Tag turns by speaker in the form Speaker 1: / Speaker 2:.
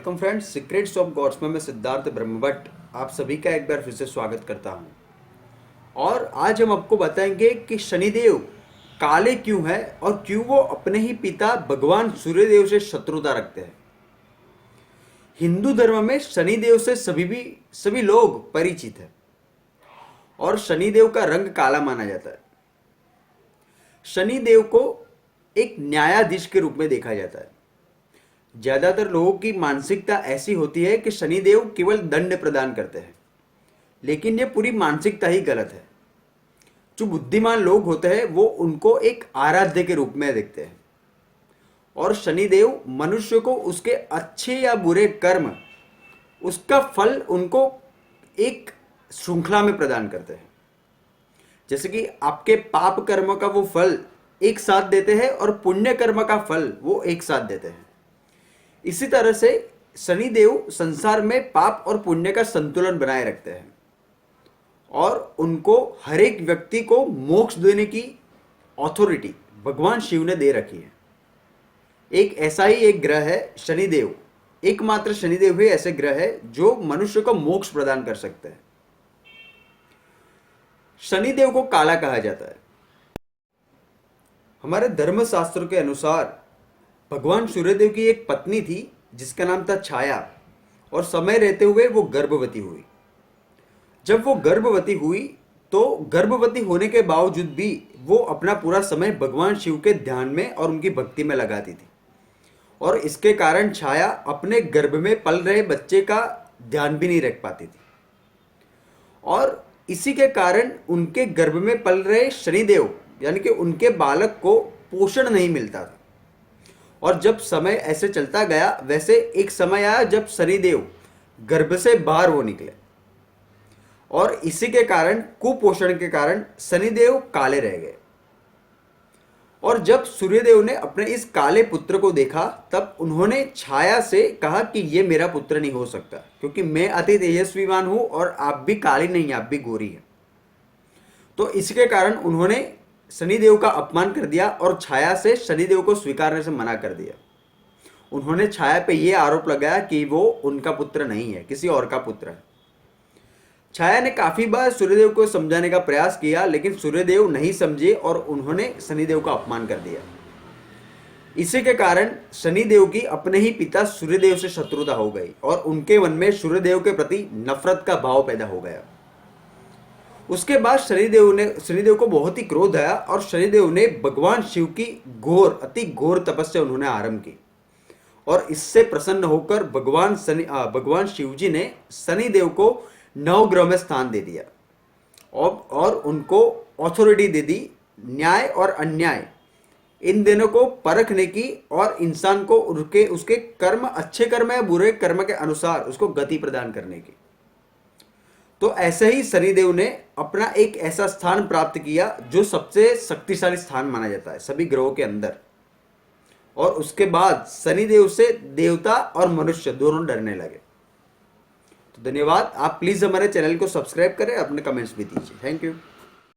Speaker 1: Welcome friends, secrets of gods में मैं सिद्धार्थ ब्रह्मभट्ट आप सभी का एक बार फिर से स्वागत करता हूं। और आज हम आपको बताएंगे कि शनिदेव काले क्यों है और क्यों वो अपने ही पिता भगवान सूर्यदेव से शत्रुता रखते हैं। हिंदू धर्म में शनिदेव से सभी लोग परिचित हैं और शनिदेव का रंग काला माना जाता है। शनिदेव को एक न्यायाधीश के रूप में देखा जाता है। ज्यादातर लोगों की मानसिकता ऐसी होती है कि शनिदेव केवल दंड प्रदान करते हैं, लेकिन यह पूरी मानसिकता ही गलत है। जो बुद्धिमान लोग होते हैं वो उनको एक आराध्य के रूप में देखते हैं और शनिदेव मनुष्य को उसके अच्छे या बुरे कर्म, उसका फल उनको एक श्रृंखला में प्रदान करते हैं। जैसे कि आपके पाप कर्म का वो फल एक साथ देते हैं और पुण्य कर्म का फल वो एक साथ देते हैं। इसी तरह से शनिदेव संसार में पाप और पुण्य का संतुलन बनाए रखते हैं और उनको हर एक व्यक्ति को मोक्ष देने की अथॉरिटी भगवान शिव ने दे रखी है। एक ऐसा ही एक ग्रह है शनिदेव, एकमात्र शनिदेव ही ऐसे ग्रह है जो मनुष्य को मोक्ष प्रदान कर सकते हैं। शनिदेव को काला कहा जाता है। हमारे धर्मशास्त्र के अनुसार भगवान सूर्यदेव की एक पत्नी थी जिसका नाम था छाया, और समय रहते हुए वो गर्भवती हुई। जब वो गर्भवती हुई तो गर्भवती होने के बावजूद भी वो अपना पूरा समय भगवान शिव के ध्यान में और उनकी भक्ति में लगाती थी, और इसके कारण छाया अपने गर्भ में पल रहे बच्चे का ध्यान भी नहीं रख पाती थी, और इसी के कारण उनके गर्भ में पल रहे शनिदेव यानी कि उनके बालक को पोषण नहीं मिलता था। और जब समय ऐसे चलता गया, वैसे एक समय आया जब शनिदेव गर्भ से बाहर वो निकले, और इसी के कारण कुपोषण के कारण शनिदेव काले रह गए। और जब सूर्यदेव ने अपने इस काले पुत्र को देखा तब उन्होंने छाया से कहा कि ये मेरा पुत्र नहीं हो सकता, क्योंकि मैं अति तेजस्वीवान हूं और आप भी काली नहीं, आप भी गोरी हैं। तो इसके कारण उन्होंने शनिदेव का अपमान कर दिया और छाया से शनिदेव को स्वीकारने से मना कर दिया। उन्होंने छाया पे यह आरोप लगाया कि वो उनका पुत्र नहीं है, किसी और का पुत्र है। छाया ने काफी बार सूर्यदेव को समझाने का प्रयास किया, लेकिन सूर्यदेव नहीं समझे और उन्होंने शनिदेव का अपमान कर दिया। इसी के कारण शनिदेव की अपने ही पिता सूर्यदेव से शत्रुता हो गई और उनके मन में सूर्यदेव के प्रति नफरत का भाव पैदा हो गया। उसके बाद शनिदेव को बहुत ही क्रोध आया और शनिदेव ने भगवान शिव की अति घोर तपस्या उन्होंने आरंभ की, और इससे प्रसन्न होकर भगवान शिव जी ने शनिदेव को नवग्रह में स्थान दे दिया और उनको अथॉरिटी दे दी न्याय और अन्याय इन दोनों को परखने की, और इंसान को उसके कर्म, अच्छे कर्म या बुरे कर्म के अनुसार उसको गति प्रदान करने की। तो ऐसे ही शनिदेव ने अपना एक ऐसा स्थान प्राप्त किया जो सबसे शक्तिशाली स्थान माना जाता है सभी ग्रहों के अंदर, और उसके बाद शनिदेव से देवता और मनुष्य दोनों डरने लगे। तो धन्यवाद। आप प्लीज हमारे चैनल को सब्सक्राइब करें, अपने कमेंट्स भी दीजिए। Thank you.